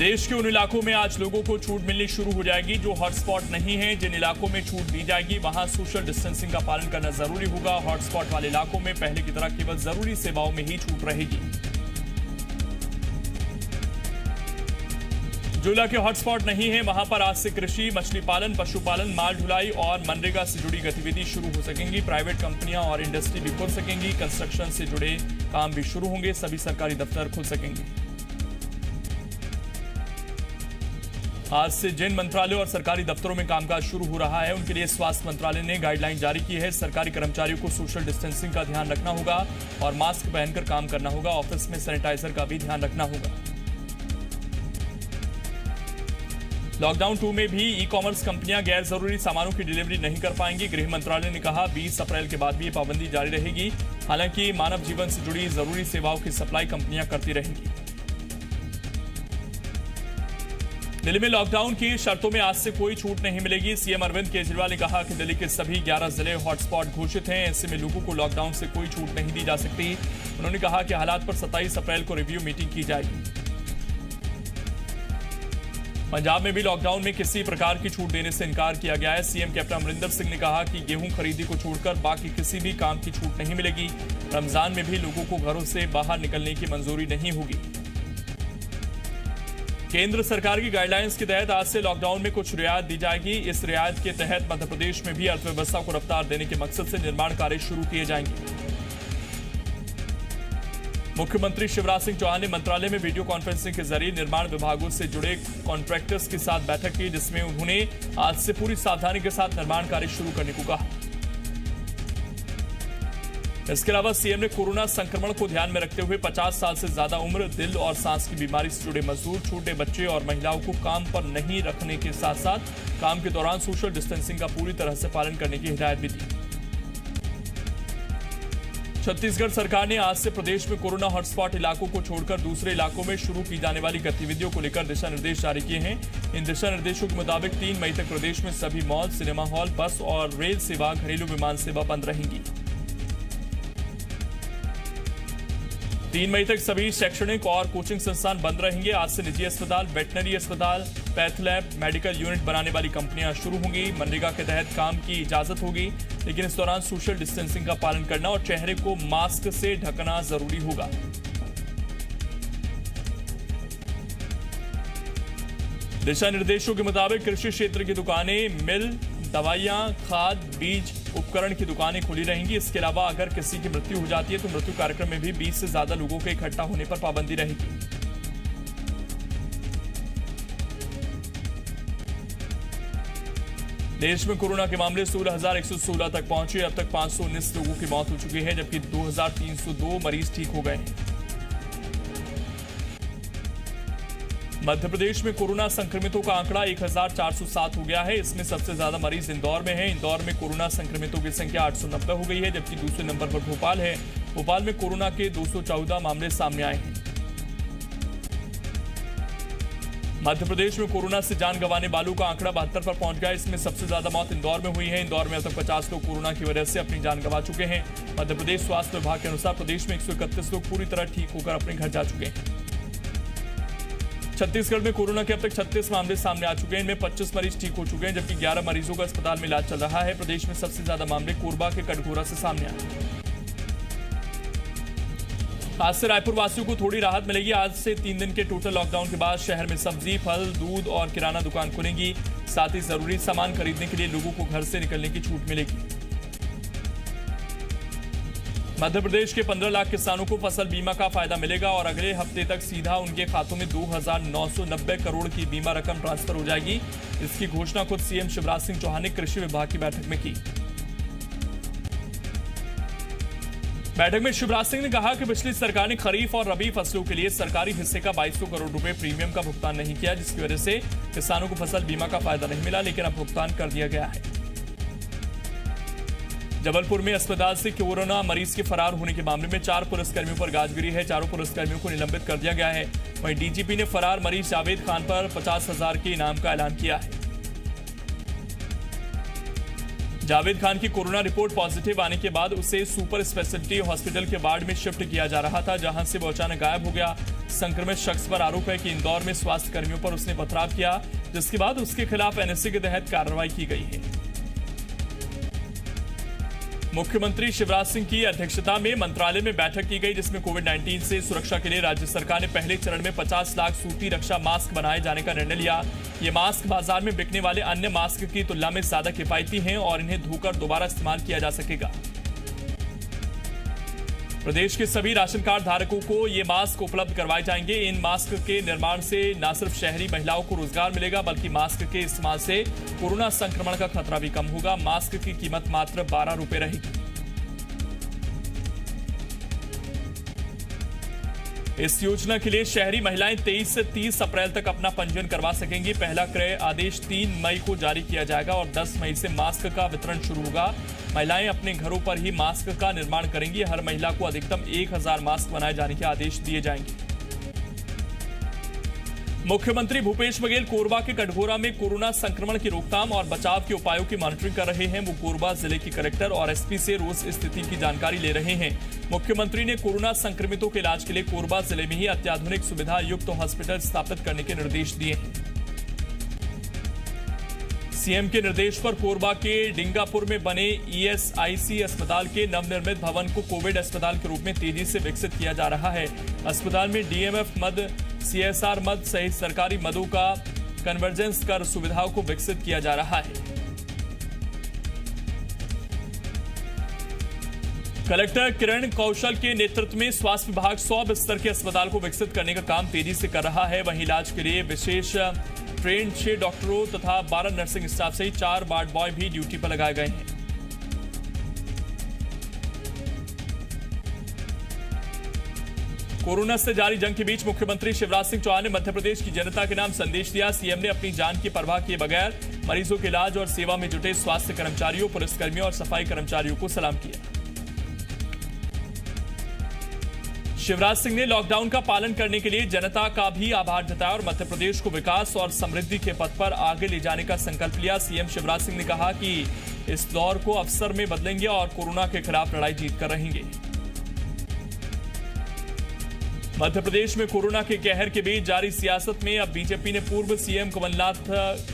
देश के उन इलाकों में आज लोगों को छूट मिलनी शुरू हो जाएगी जो हॉटस्पॉट नहीं है। जिन इलाकों में छूट दी जाएगी वहां सोशल डिस्टेंसिंग का पालन करना जरूरी होगा। हॉटस्पॉट वाले इलाकों में पहले की तरह केवल जरूरी सेवाओं में ही छूट रहेगी। जो इलाके हॉटस्पॉट नहीं है वहां पर आज से कृषि, मछली पालन, पशुपालन, माल ढुलाई और मनरेगा से जुड़ी गतिविधि शुरू हो सकेंगी। प्राइवेट कंपनियां और इंडस्ट्री भी खुल सकेंगी। कंस्ट्रक्शन से जुड़े काम भी शुरू होंगे। सभी सरकारी दफ्तर खुल सकेंगे। आज से जिन मंत्रालयों और सरकारी दफ्तरों में कामकाज शुरू हो रहा है उनके लिए स्वास्थ्य मंत्रालय ने गाइडलाइन जारी की है। सरकारी कर्मचारियों को सोशल डिस्टेंसिंग का ध्यान रखना होगा और मास्क पहनकर काम करना होगा। ऑफिस में सैनिटाइजर का भी ध्यान रखना होगा। लॉकडाउन 2 में भी ई कॉमर्स कंपनियां गैर जरूरी सामानों की डिलीवरी नहीं कर पाएंगी। गृह मंत्रालय ने कहा 20 अप्रैल के बाद भी ये पाबंदी जारी रहेगी। हालांकि मानव जीवन से जुड़ी जरूरी सेवाओं की सप्लाई कंपनियां करती रहेंगी। दिल्ली में लॉकडाउन की शर्तों में आज से कोई छूट नहीं मिलेगी। सीएम अरविंद केजरीवाल ने कहा कि दिल्ली के सभी 11 जिले हॉटस्पॉट घोषित हैं। ऐसे में लोगों को लॉकडाउन से कोई छूट नहीं दी जा सकती। उन्होंने कहा कि हालात पर 27 अप्रैल को रिव्यू मीटिंग की जाएगी। पंजाब में भी लॉकडाउन में किसी प्रकार की छूट देने से इनकार किया गया है। सीएम कैप्टन अमरिंदर सिंह ने कहा कि गेहूं खरीदी को छोड़कर बाकी किसी भी काम की छूट नहीं मिलेगी। रमजान में भी लोगों को घरों से बाहर निकलने की मंजूरी नहीं होगी। केंद्र सरकार की गाइडलाइंस के तहत आज से लॉकडाउन में कुछ रियायत दी जाएगी। इस रियायत के तहत मध्य प्रदेश में भी अर्थव्यवस्था को रफ्तार देने के मकसद से निर्माण कार्य शुरू किए जाएंगे। मुख्यमंत्री शिवराज सिंह चौहान ने मंत्रालय में वीडियो कॉन्फ्रेंसिंग के जरिए निर्माण विभागों से जुड़े कॉन्ट्रैक्टर्स के साथ बैठक की, जिसमें उन्होंने आज से पूरी सावधानी के साथ निर्माण कार्य शुरू करने को कहा। इसके अलावा सीएम ने कोरोना संक्रमण को ध्यान में रखते हुए 50 साल से ज्यादा उम्र, दिल और सांस की बीमारी से जुड़े मजदूर, छोटे बच्चे और महिलाओं को काम पर नहीं रखने के साथ साथ काम के दौरान सोशल डिस्टेंसिंग का पूरी तरह से पालन करने की हिदायत भी दी। छत्तीसगढ़ सरकार ने आज से प्रदेश में कोरोना हॉटस्पॉट इलाकों को छोड़कर दूसरे इलाकों में शुरू की जाने वाली गतिविधियों को लेकर दिशा निर्देश जारी किए हैं। इन दिशा निर्देशों के मुताबिक 3 मई तक प्रदेश में सभी मॉल, सिनेमा हॉल, बस और रेल सेवा, घरेलू विमान सेवा बंद रहेंगी। 3 मई तक सभी शैक्षणिक और कोचिंग संस्थान बंद रहेंगे। आज से निजी अस्पताल, वेटनरी अस्पताल, पैथ लैब, मेडिकल यूनिट बनाने वाली कंपनियां शुरू होंगी। मनरेगा के तहत काम की इजाजत होगी, लेकिन इस दौरान सोशल डिस्टेंसिंग का पालन करना और चेहरे को मास्क से ढकना जरूरी होगा। दिशा निर्देशों के मुताबिक कृषि क्षेत्र की दुकानें, मिल, दवाइयां, खाद, बीज, उपकरण की दुकानें खुली रहेंगी। इसके अलावा अगर किसी की मृत्यु हो जाती है तो मृत्यु कार्यक्रम में भी 20 से ज्यादा लोगों के इकट्ठा होने पर पाबंदी रहेगी। देश में कोरोना के मामले 16,116 तक पहुंचे। अब तक 519 लोगों की मौत हो चुकी है, जबकि 2,302 मरीज ठीक हो गए हैं। मध्य प्रदेश में कोरोना संक्रमितों का आंकड़ा 1,407 हो गया है। इसमें सबसे ज्यादा मरीज इंदौर में हैं। इंदौर में कोरोना संक्रमितों की संख्या 890 हो गई है, जबकि दूसरे नंबर पर भोपाल है। भोपाल में कोरोना के 214 मामले सामने आए हैं। मध्य प्रदेश में कोरोना से जान गंवाने वालों का आंकड़ा 72 पर पहुंच गया। इसमें सबसे ज्यादा मौत इंदौर में हुई है। इंदौर में अब तक 50 लोग कोरोना की वजह से अपनी जान गंवा चुके हैं। मध्य प्रदेश स्वास्थ्य विभाग के अनुसार प्रदेश में 131 लोग पूरी तरह ठीक होकर अपने घर जा चुके हैं। छत्तीसगढ़ में कोरोना के अब तक 36 मामले सामने आ चुके हैं। इनमें 25 मरीज ठीक हो चुके हैं, जबकि 11 मरीजों का अस्पताल में इलाज चल रहा है। प्रदेश में सबसे ज्यादा मामले कोरबा के कटघोरा से सामने आए। आज से रायपुर वासियों को थोड़ी राहत मिलेगी। आज से 3 दिन के टोटल लॉकडाउन के बाद शहर में सब्जी, फल, दूध और किराना दुकान खुलेंगी। साथ ही जरूरी सामान खरीदने के लिए लोगों को घर से निकलने की छूट मिलेगी। मध्य प्रदेश के 15 लाख किसानों को फसल बीमा का फायदा मिलेगा और अगले हफ्ते तक सीधा उनके खातों में 2,990 करोड़ की बीमा रकम ट्रांसफर हो जाएगी। इसकी घोषणा खुद सीएम शिवराज सिंह चौहान ने कृषि विभाग की बैठक में की। बैठक में शिवराज सिंह ने कहा कि पिछली सरकार ने खरीफ और रबी फसलों के लिए सरकारी हिस्से का 2200 करोड़ रुपए प्रीमियम का भुगतान नहीं किया, जिसकी वजह से किसानों को फसल बीमा का फायदा नहीं मिला, लेकिन अब भुगतान कर दिया गया है। जबलपुर में अस्पताल से कोरोना मरीज के फरार होने के मामले में 4 पुलिसकर्मियों पर गाज गिरी है। 4 पुलिसकर्मियों को निलंबित कर दिया गया है। वहीं डीजीपी ने फरार मरीज जावेद खान पर 50,000 के इनाम का ऐलान किया है। जावेद खान की कोरोना रिपोर्ट पॉजिटिव आने के बाद उसे सुपर स्पेशलिटी हॉस्पिटल के वार्ड में शिफ्ट किया जा रहा था, जहां से वो अचानक गायब हो गया। संक्रमित शख्स पर आरोप है कि इंदौर में स्वास्थ्य कर्मियों पर उसने पथराव किया, जिसके बाद उसके खिलाफ एनएसए के तहत कार्रवाई की गई है। मुख्यमंत्री शिवराज सिंह की अध्यक्षता में मंत्रालय में बैठक की गई, जिसमें कोविड-19 से सुरक्षा के लिए राज्य सरकार ने पहले चरण में 50 लाख सूती रक्षा मास्क बनाए जाने का निर्णय लिया। ये मास्क बाजार में बिकने वाले अन्य मास्क की तुलना में ज्यादा किफायती हैं और इन्हें धोकर दोबारा इस्तेमाल किया जा सकेगा। प्रदेश के सभी राशन कार्ड धारकों को ये मास्क उपलब्ध करवाए जाएंगे। इन मास्क के निर्माण से न सिर्फ शहरी महिलाओं को रोजगार मिलेगा, बल्कि मास्क के इस्तेमाल से कोरोना संक्रमण का खतरा भी कम होगा। मास्क की कीमत मात्र 12 रुपए रहेगी। इस योजना के लिए शहरी महिलाएं 23 से 30 अप्रैल तक अपना पंजीयन करवा सकेंगी। पहला क्रय आदेश 3 मई को जारी किया जाएगा और 10 मई से मास्क का वितरण शुरू होगा। महिलाएं अपने घरों पर ही मास्क का निर्माण करेंगी। हर महिला को अधिकतम 1000 मास्क बनाए जाने के आदेश दिए जाएंगे। मुख्यमंत्री भूपेश बघेल कोरबा के कटघोरा में कोरोना संक्रमण की रोकथाम और बचाव के उपायों की मॉनिटरिंग कर रहे हैं। वो कोरबा जिले के कलेक्टर और एसपी से रोज स्थिति की जानकारी ले रहे हैं। मुख्यमंत्री ने कोरोना संक्रमितों के इलाज के लिए कोरबा जिले में ही अत्याधुनिक सुविधा युक्त हॉस्पिटल स्थापित करने के निर्देश दिए हैं। सीएम के निर्देश पर कोरबा के डिंगापुर में बने ईएसआईसी अस्पताल के नवनिर्मित भवन को कोविड अस्पताल के रूप में तेजी से विकसित किया जा रहा है। अस्पताल में डीएमएफ मद, सीएसआर मद सहित सरकारी मदों का कन्वर्जेंस कर सुविधाओं को विकसित किया जा रहा है। कलेक्टर किरण कौशल के नेतृत्व में स्वास्थ्य विभाग 100 बिस्तर के अस्पताल को विकसित करने का काम तेजी से कर रहा है। वहीं इलाज के लिए विशेष ट्रेन 6 डॉक्टरों तथा 12 नर्सिंग स्टाफ सहित 4 वार्ड बॉय भी ड्यूटी पर लगाए गए हैं। कोरोना से जारी जंग के बीच मुख्यमंत्री शिवराज सिंह चौहान ने मध्य प्रदेश की जनता के नाम संदेश दिया। सीएम ने अपनी जान की परवाह किए बगैर मरीजों के इलाज और सेवा में जुटे स्वास्थ्य कर्मचारियों, पुलिसकर्मियों और सफाई कर्मचारियों को सलाम किया। शिवराज सिंह ने लॉकडाउन का पालन करने के लिए जनता का भी आभार जताया और मध्य प्रदेश को विकास और समृद्धि के पथ पर आगे ले जाने का संकल्प लिया। सीएम शिवराज सिंह ने कहा कि इस दौर को अवसर में बदलेंगे और कोरोना के खिलाफ लड़ाई जीतकर रहेंगे। मध्य प्रदेश में कोरोना के कहर के बीच जारी सियासत में अब बीजेपी ने पूर्व सीएम कमलनाथ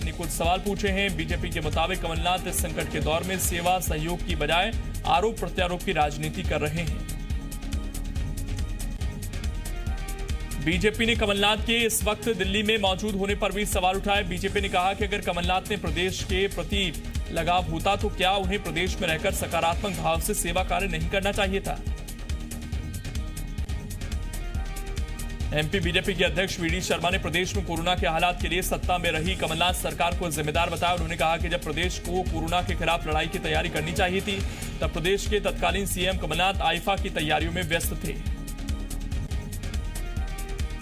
ने कुछ सवाल पूछे हैं। बीजेपी के मुताबिक कमलनाथ इस संकट के दौर में सेवा सहयोग की बजाय आरोप प्रत्यारोप की राजनीति कर रहे हैं। बीजेपी ने कमलनाथ के इस वक्त दिल्ली में मौजूद होने पर भी सवाल उठाए। बीजेपी ने कहा कि अगर कमलनाथ ने प्रदेश के प्रति लगाव होता तो क्या उन्हें प्रदेश में रहकर सकारात्मक भाव से सेवा कार्य नहीं करना चाहिए था। एमपी बीजेपी के अध्यक्ष वीडी शर्मा ने प्रदेश में कोरोना के हालात के लिए सत्ता में रही कमलनाथ सरकार को जिम्मेदार बताया। उन्होंने कहा कि जब प्रदेश को कोरोना के खिलाफ लड़ाई की तैयारी करनी चाहिए थी, तब प्रदेश के तत्कालीन सीएम कमलनाथ आईफा की तैयारियों में व्यस्त थे।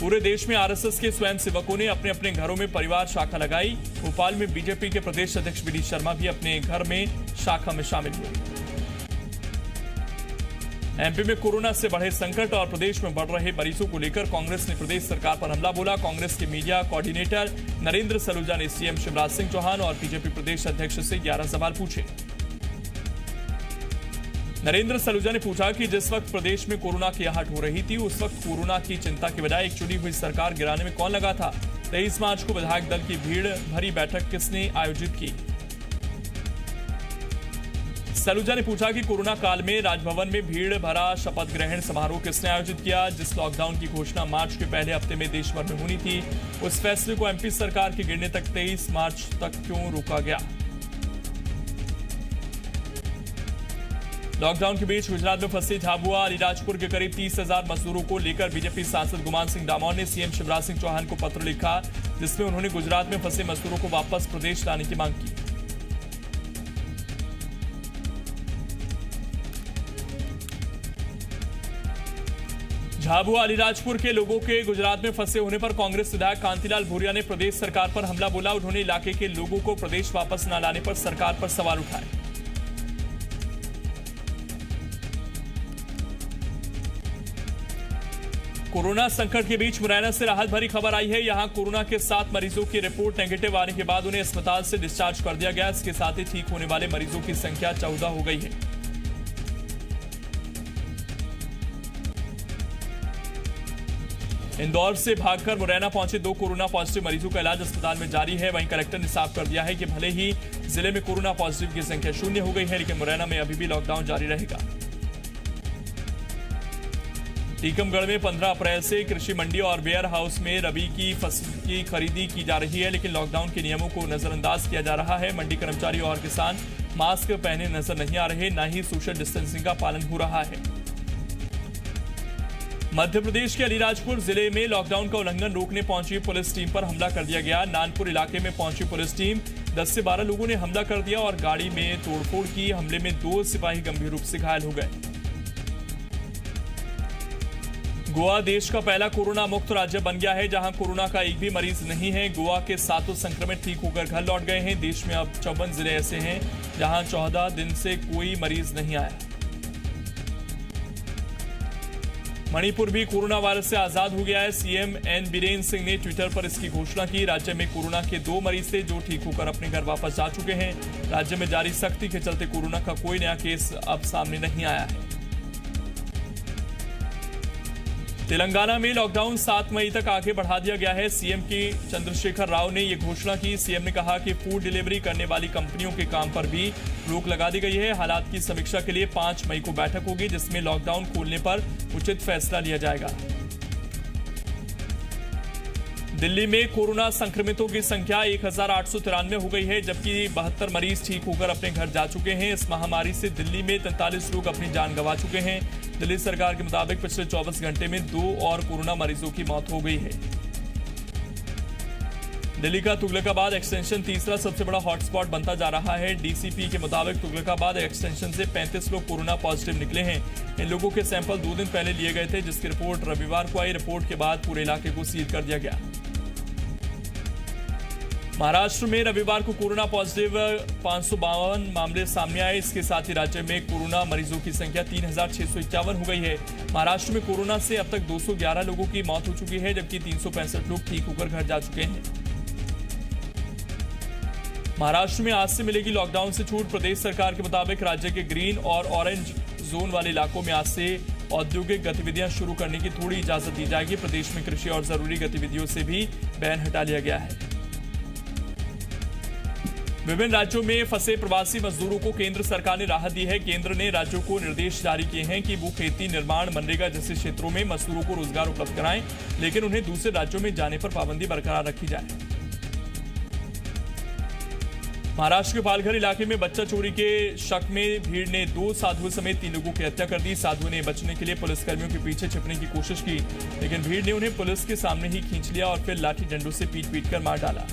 पूरे देश में आरएसएस के स्वयंसेवकों ने अपने अपने घरों में परिवार शाखा लगाई। भोपाल में बीजेपी के प्रदेश अध्यक्ष वीडी शर्मा भी अपने घर में शाखा में शामिल हुए। एमपी में कोरोना से बढ़े संकट और प्रदेश में बढ़ रहे मरीजों को लेकर कांग्रेस ने प्रदेश सरकार पर हमला बोला। कांग्रेस के मीडिया कोऑर्डिनेटर नरेंद्र सलूजा ने सीएम शिवराज सिंह चौहान और बीजेपी प्रदेश अध्यक्ष से 11 सवाल पूछे। नरेंद्र सलूजा ने पूछा कि जिस वक्त प्रदेश में कोरोना की आहट हो रही थी, उस वक्त कोरोना की चिंता के बजाय एक चुनी हुई सरकार गिराने में कौन लगा था। 23 मार्च को विधायक दल की भीड़ भरी बैठक किसने आयोजित की। सलूजा ने पूछा कि कोरोना काल में राजभवन में भीड़ भरा शपथ ग्रहण समारोह किसने आयोजित किया। जिस लॉकडाउन की घोषणा मार्च के पहले हफ्ते में देश भर में होनी थी, उस फैसले को एमपी सरकार के गिरने तक 23 मार्च तक क्यों रोका गया। लॉकडाउन के बीच गुजरात में फंसे झाबुआ अलीराजपुर के करीब 30,000 मजदूरों को लेकर बीजेपी सांसद गुमान सिंह डामोर ने सीएम शिवराज सिंह चौहान को पत्र लिखा, जिसमें उन्होंने गुजरात में फंसे मजदूरों को वापस प्रदेश लाने की मांग की। झाबुआ अलीराजपुर के लोगों के गुजरात में फंसे होने पर कांग्रेस विधायक कांतिलाल भूरिया ने प्रदेश सरकार पर हमला बोला। उन्होंने इलाके के लोगों को प्रदेश वापस न लाने पर सरकार पर सवाल उठाए। कोरोना संकट के बीच मुरैना से राहत भरी खबर आई है। यहां कोरोना के 7 मरीजों की रिपोर्ट नेगेटिव आने के बाद उन्हें अस्पताल से डिस्चार्ज कर दिया गया। इसके साथ ही ठीक होने वाले मरीजों की संख्या 14 हो गई है। इंदौर से भागकर मुरैना पहुंचे 2 कोरोना पॉजिटिव मरीजों का इलाज अस्पताल में जारी है। वहीं कलेक्टर ने साफ कर दिया है कि भले ही जिले में कोरोना पॉजिटिव की संख्या 0 हो गई है, लेकिन मुरैना में अभी भी लॉकडाउन जारी रहेगा। टीकमगढ़ में 15 अप्रैल से कृषि मंडी और वेयर हाउस में रबी की फसल की खरीदी की जा रही है, लेकिन लॉकडाउन के नियमों को नजरअंदाज किया जा रहा है। मंडी कर्मचारी और किसान मास्क पहने नजर नहीं आ रहे, न ही सोशल डिस्टेंसिंग का पालन हो रहा है। मध्य प्रदेश के अलीराजपुर जिले में लॉकडाउन का उल्लंघन रोकने पहुंची पुलिस टीम पर हमला कर दिया गया। नानपुर इलाके में पहुंची पुलिस टीम 10 से 12 लोगों ने हमला कर दिया और गाड़ी में तोड़फोड़ की। हमले में 2 सिपाही गंभीर रूप से घायल हो गए। गोवा देश का पहला कोरोना मुक्त राज्य बन गया है, जहां कोरोना का एक भी मरीज नहीं है। गोवा के 7 संक्रमित ठीक होकर घर लौट गए हैं। देश में अब 54 जिले ऐसे हैं जहां 14 दिन से कोई मरीज नहीं आया। मणिपुर भी कोरोना वायरस से आजाद हो गया है। सीएम एन बीरेन सिंह ने ट्विटर पर इसकी घोषणा की। राज्य में कोरोना के 2 मरीज थे जो ठीक होकर अपने घर वापस जा चुके हैं। राज्य में जारी सख्ती के चलते कोरोना का कोई नया केस अब सामने नहीं आया है। तेलंगाना में लॉकडाउन 7 मई तक आगे बढ़ा दिया गया है। सीएम के चंद्रशेखर राव ने यह घोषणा की। सीएम ने कहा कि फूड डिलीवरी करने वाली कंपनियों के काम पर भी रोक लगा दी गई है। हालात की समीक्षा के लिए 5 मई को बैठक होगी, जिसमें लॉकडाउन खोलने पर उचित फैसला लिया जाएगा। दिल्ली में कोरोना संक्रमितों की संख्या 1893 हो गई है, जबकि 72 मरीज ठीक होकर अपने घर जा चुके हैं। इस महामारी से दिल्ली में 43 लोग अपनी जान गंवा चुके हैं। दिल्ली सरकार के मुताबिक पिछले 24 घंटे में 2 और कोरोना मरीजों की मौत हो गई है। दिल्ली का तुगलकाबाद एक्सटेंशन तीसरा सबसे बड़ा हॉटस्पॉट बनता जा रहा है। डीसीपी के मुताबिक तुगलकाबाद एक्सटेंशन से 35 लोग कोरोना पॉजिटिव निकले हैं। इन लोगों के सैंपल 2 दिन पहले लिए गए थे, जिसकी रिपोर्ट रविवार को आई। रिपोर्ट के बाद पूरे इलाके को सील कर दिया गया। महाराष्ट्र में रविवार को कोरोना पॉजिटिव 552 मामले सामने आए। इसके साथ ही राज्य में कोरोना मरीजों की संख्या 3651 हो गई है। महाराष्ट्र में कोरोना से अब तक 211 लोगों की मौत हो चुकी है, जबकि 365 लोग ठीक होकर घर जा चुके हैं। महाराष्ट्र में आज से मिलेगी लॉकडाउन से छूट। प्रदेश सरकार के मुताबिक राज्य के ग्रीन और ऑरेंज जोन वाले इलाकों में आज से औद्योगिक गतिविधियां शुरू करने की थोड़ी इजाजत दी जाएगी। प्रदेश में कृषि और जरूरी गतिविधियों से भी बैन हटा लिया गया है। विभिन्न राज्यों में फंसे प्रवासी मजदूरों को केंद्र सरकार ने राहत दी है। केंद्र ने राज्यों को निर्देश जारी किए हैं कि वो खेती, निर्माण, मनरेगा जैसे क्षेत्रों में मजदूरों को रोजगार उपलब्ध कराएं, लेकिन उन्हें दूसरे राज्यों में जाने पर पाबंदी बरकरार रखी जाए। महाराष्ट्र के पालघर इलाके में बच्चा चोरी के शक में भीड़ ने 2 साधुओं समेत 3 लोगों की हत्या कर दी। साधुओं ने बचने के लिए पुलिसकर्मियों के पीछे छिपने की कोशिश की, लेकिन भीड़ ने उन्हें पुलिस के सामने ही खींच लिया और फिर लाठी डंडों से पीट कर मार डाला।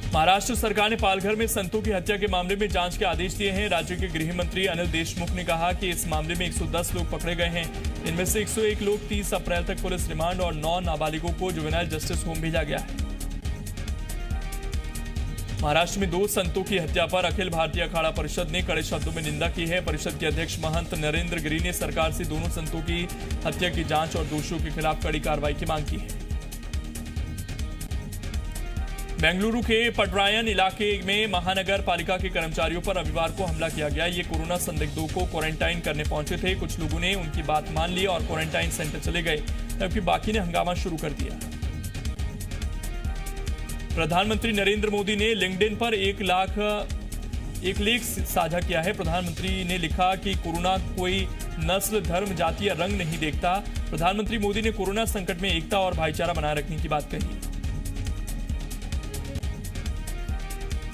महाराष्ट्र सरकार ने पालघर में संतों की हत्या के मामले में जांच के आदेश दिए हैं। राज्य के गृह मंत्री अनिल देशमुख ने कहा कि इस मामले में 110 लोग पकड़े गए हैं। इनमें से 101 लोग 30 अप्रैल तक पुलिस रिमांड और 9 नाबालिगों को जुवेनाइल जस्टिस होम भेजा गया है। महाराष्ट्र में 2 संतों की हत्या पर अखिल भारतीय अखाड़ा परिषद ने कड़े शब्दों में निंदा की है। परिषद के अध्यक्ष महंत नरेंद्र गिरी ने सरकार से दोनों संतों की हत्या की जांच और दोषियों के खिलाफ कड़ी कार्रवाई की मांग की है। बेंगलुरु के पटरायन इलाके में महानगर पालिका के कर्मचारियों पर रविवार को हमला किया गया। ये कोरोना संदिग्धों को क्वारंटाइन करने पहुंचे थे। कुछ लोगों ने उनकी बात मान ली और क्वारंटाइन सेंटर चले गए, जबकि बाकी ने हंगामा शुरू कर दिया। प्रधानमंत्री नरेंद्र मोदी ने लिंक्डइन पर एक लेख साझा किया है। प्रधानमंत्री ने लिखा कि कोरोना कोई नस्ल, धर्म, जाति या रंग नहीं देखता। प्रधानमंत्री मोदी ने कोरोना संकट में एकता और भाईचारा बनाए रखने की बात कही।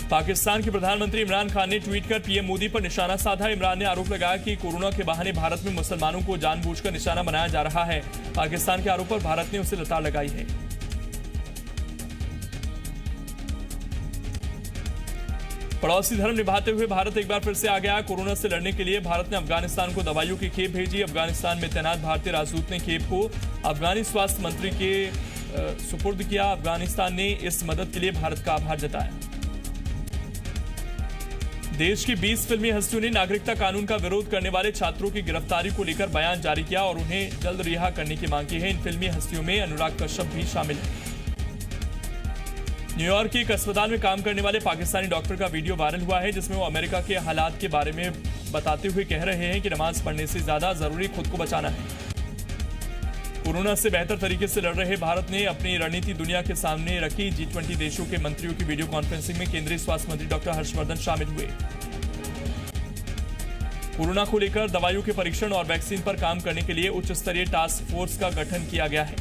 पाकिस्तान के प्रधानमंत्री इमरान खान ने ट्वीट कर पीएम मोदी पर निशाना साधा। इमरान ने आरोप लगाया कि कोरोना के बहाने भारत में मुसलमानों को जानबूझकर निशाना बनाया जा रहा है। पाकिस्तान के आरोप पर भारत ने उसे लताड़ लगाई है। पड़ोसी धर्म निभाते हुए भारत एक बार फिर से आ गया। कोरोना से लड़ने के लिए भारत ने अफगानिस्तान को दवाइयों की खेप भेजी। अफगानिस्तान में तैनात भारतीय राजदूत ने खेप को अफगानी स्वास्थ्य मंत्री के सुपुर्द किया। अफगानिस्तान ने इस मदद के लिए भारत का आभार जताया। देश की 20 फिल्मी हस्तियों ने नागरिकता कानून का विरोध करने वाले छात्रों की गिरफ्तारी को लेकर बयान जारी किया और उन्हें जल्द रिहा करने की मांग की है। इन फिल्मी हस्तियों में अनुराग कश्यप भी शामिल है। न्यूयॉर्क के एक अस्पताल में काम करने वाले पाकिस्तानी डॉक्टर का वीडियो वायरल हुआ है, जिसमें वो अमेरिका के हालात के बारे में बताते हुए कह रहे हैं कि नमाज पढ़ने से ज्यादा जरूरी खुद को बचाना है। कोरोना से बेहतर तरीके से लड़ रहे भारत ने अपनी रणनीति दुनिया के सामने रखी। G20 देशों के मंत्रियों की वीडियो कॉन्फ्रेंसिंग में केंद्रीय स्वास्थ्य मंत्री डॉक्टर हर्षवर्धन शामिल हुए। कोरोना को लेकर दवाइयों के परीक्षण और वैक्सीन पर काम करने के लिए उच्च स्तरीय टास्क फोर्स का गठन किया गया है।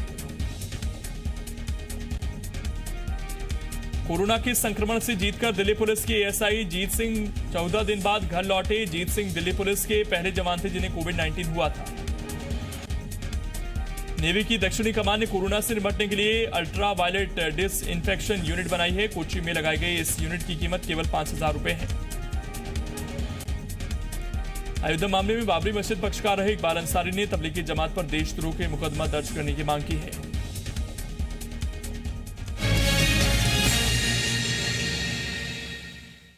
कोरोना के संक्रमण से जीतकर दिल्ली पुलिस के एएसआई जीत सिंह 14 दिन बाद घर लौटे। जीत सिंह दिल्ली पुलिस के पहले जवान थे जिन्हें कोविड-19 हुआ था। नेवी की दक्षिणी कमान ने कोरोना से निपटने के लिए अल्ट्रा वायलेट डिसइंफेक्शन यूनिट बनाई है। कोच्चि में लगाई गई इस यूनिट की कीमत केवल 5,000 रुपए है। अयोध्या मामले में बाबरी मस्जिद पक्षकार रहे इकबाल अंसारी ने तबलीगी जमात पर देशद्रोह के मुकदमा दर्ज करने की मांग की है।